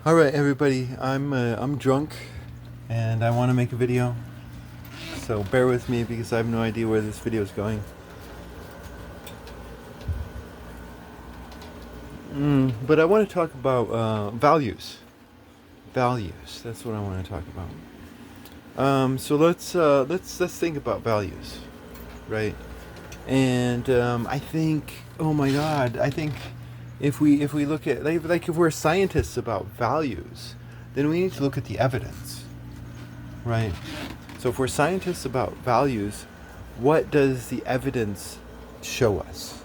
All right, everybody. I'm drunk, and I want to make a video. So bear with me because I have no idea where this video is going. But I want to talk about values. Values. That's what I want to talk about. So let's think about values, right? And I think, oh my God, I think if we look at like if we're scientists about values, then we need to look at the evidence, right? So if we're scientists about values, what does the evidence show us,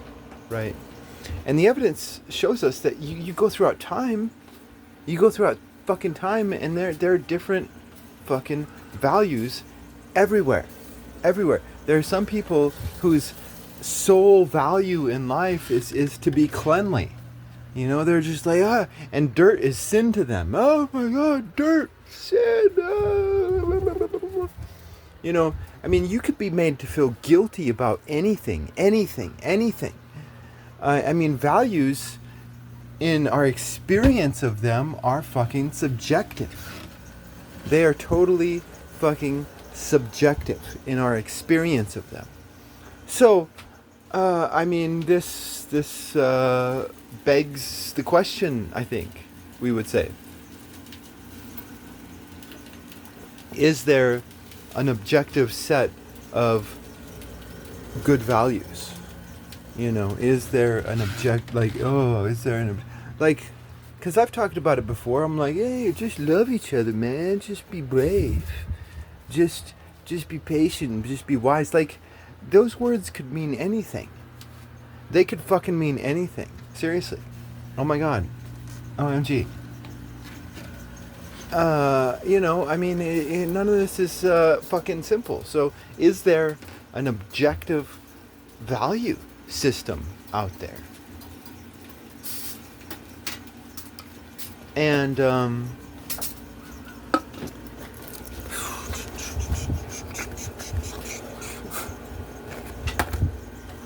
right? And the evidence shows us that you go throughout time, you go throughout fucking time, and there are different fucking values everywhere, everywhere. There are some people whose sole value in life is to be cleanly. You know, they're just like, and dirt is sin to them. Oh my God, dirt, sin. You know, I mean, you could be made to feel guilty about anything. I mean, values in our experience of them are fucking subjective. They are totally fucking subjective in our experience of them. So, I mean, this begs the question, I think, we would say. Is there an objective set of good values? You know, is there an because I've talked about it before. I'm like, hey, just love each other, man. Just be brave. Just be patient. Just be wise. Like, those words could mean anything. They could fucking mean anything. Seriously. Oh my God. OMG. You know, I mean, none of this is fucking simple. So, is there an objective value system out there? And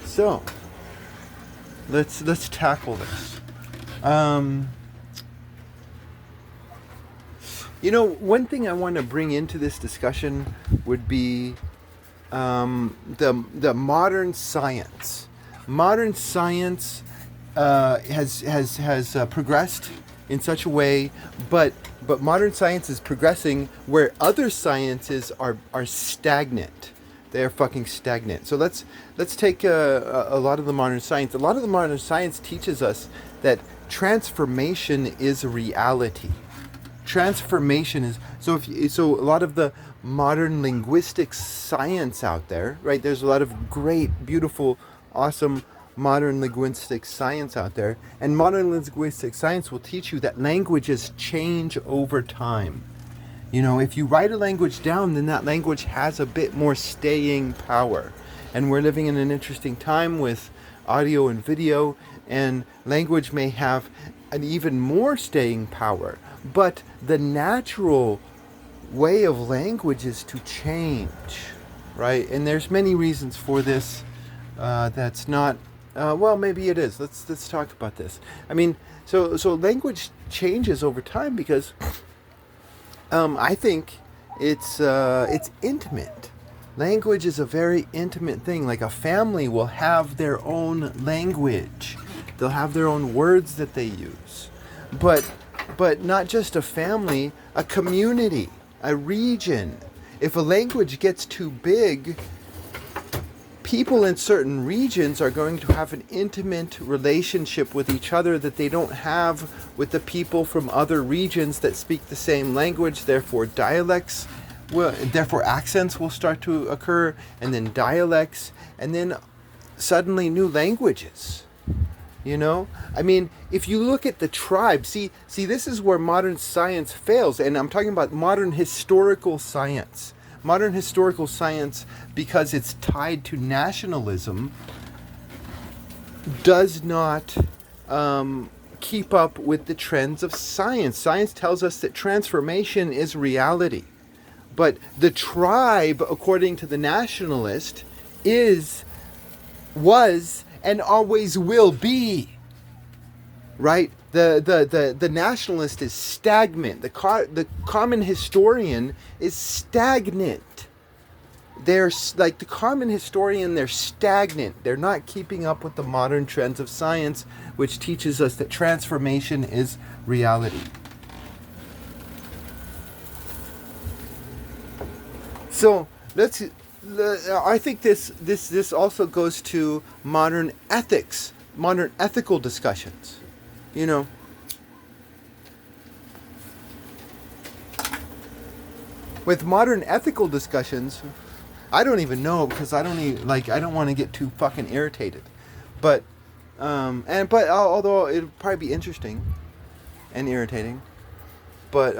so let's tackle this. You know, one thing I want to bring into this discussion would be the modern science. Modern science has progressed in such a way, but modern science is progressing where other sciences are stagnant. They are fucking stagnant. So let's take a lot of the modern science. A lot of the modern science teaches us that transformation is a reality. Transformation is so a lot of the modern linguistic science out there, right? There's a lot of great, beautiful, awesome modern linguistic science out there, and modern linguistic science will teach you that languages change over time. You know, if you write a language down, then that language has a bit more staying power. And we're living in an interesting time with audio and video, and language may have an even more staying power. But the natural way of language is to change, right? And there's many reasons for this. That's not well, maybe it is. Let's talk about this. I mean, so language changes over time because I think it's intimate. Language is a very intimate thing. Like, a family will have their own language. They'll have their own words that they use. But not just a family, a community, a region. If a language gets too big, people in certain regions are going to have an intimate relationship with each other that they don't have with the people from other regions that speak the same language. Therefore, accents will start to occur, and then dialects, and then suddenly new languages. You know, I mean, if you look at the tribe, see, this is where modern science fails, and I'm talking about modern historical science. Modern historical science, because it's tied to nationalism, does not keep up with the trends of science. Science tells us that transformation is reality. But the tribe, according to the nationalist, was, and always will be, right? The nationalist is stagnant. The common historian is stagnant. They're like the common historian, they're stagnant. They're not keeping up with the modern trends of science, which teaches us that transformation is reality. So I think this also goes to modern ethics, modern ethical discussions. You know, with modern ethical discussions, I don't even know, because I don't want to get too fucking irritated. But although it'll probably be interesting and irritating, but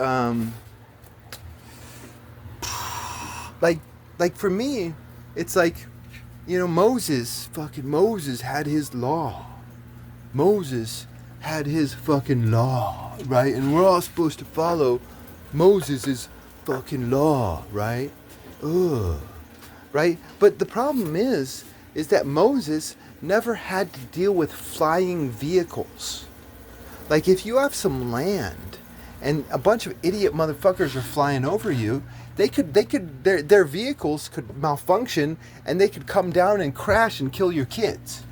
like for me, it's like, Moses had his law. Moses had his fucking law, right? And we're all supposed to follow Moses' fucking law, right? Ugh. Right? But the problem is that Moses never had to deal with flying vehicles. Like, if you have some land and a bunch of idiot motherfuckers are flying over you, their vehicles could malfunction and they could come down and crash and kill your kids.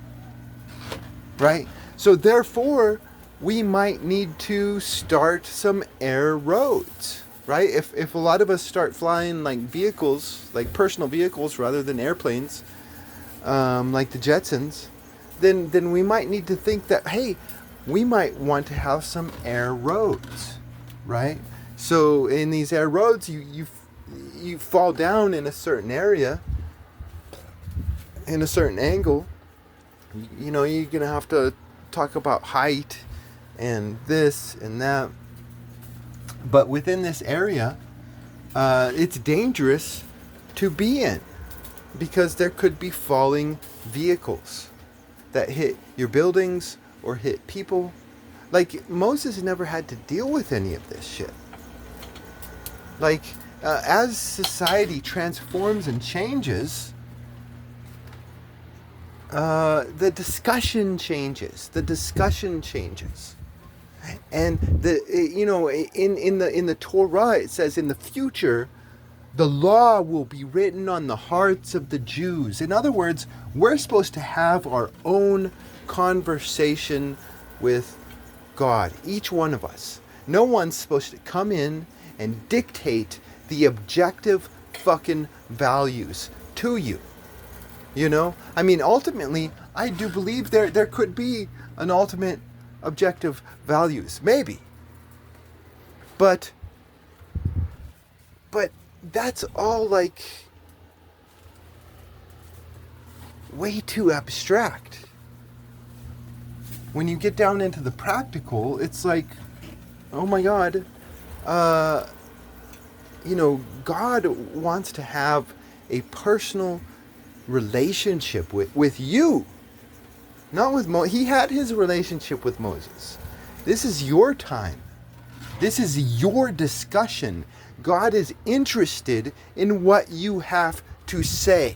Right? So therefore, we might need to start some air roads. Right? If a lot of us start flying like vehicles, like personal vehicles rather than airplanes, like the Jetsons, then we might need to think that, hey, we might want to have some air roads, right? So in these air roads, you fall down in a certain area, in a certain angle. You're gonna have to talk about height and this and that. But within this area, it's dangerous to be in, because there could be falling vehicles that hit your buildings or hit people. Like, Moses never had to deal with any of this shit. Like, as society transforms and changes, the discussion changes. And in the Torah, it says in the future, the law will be written on the hearts of the Jews. In other words, we're supposed to have our own conversation with God, each one of us. No one's supposed to come in and dictate the objective fucking values to you. I mean, ultimately, I do believe there could be an ultimate objective values, maybe, but that's all like way too abstract. When you get down into the practical, it's like, oh my God, God wants to have a personal relationship with you. Not with Moses. He had his relationship with Moses. This is your time. This is your discussion. God is interested in what you have to say.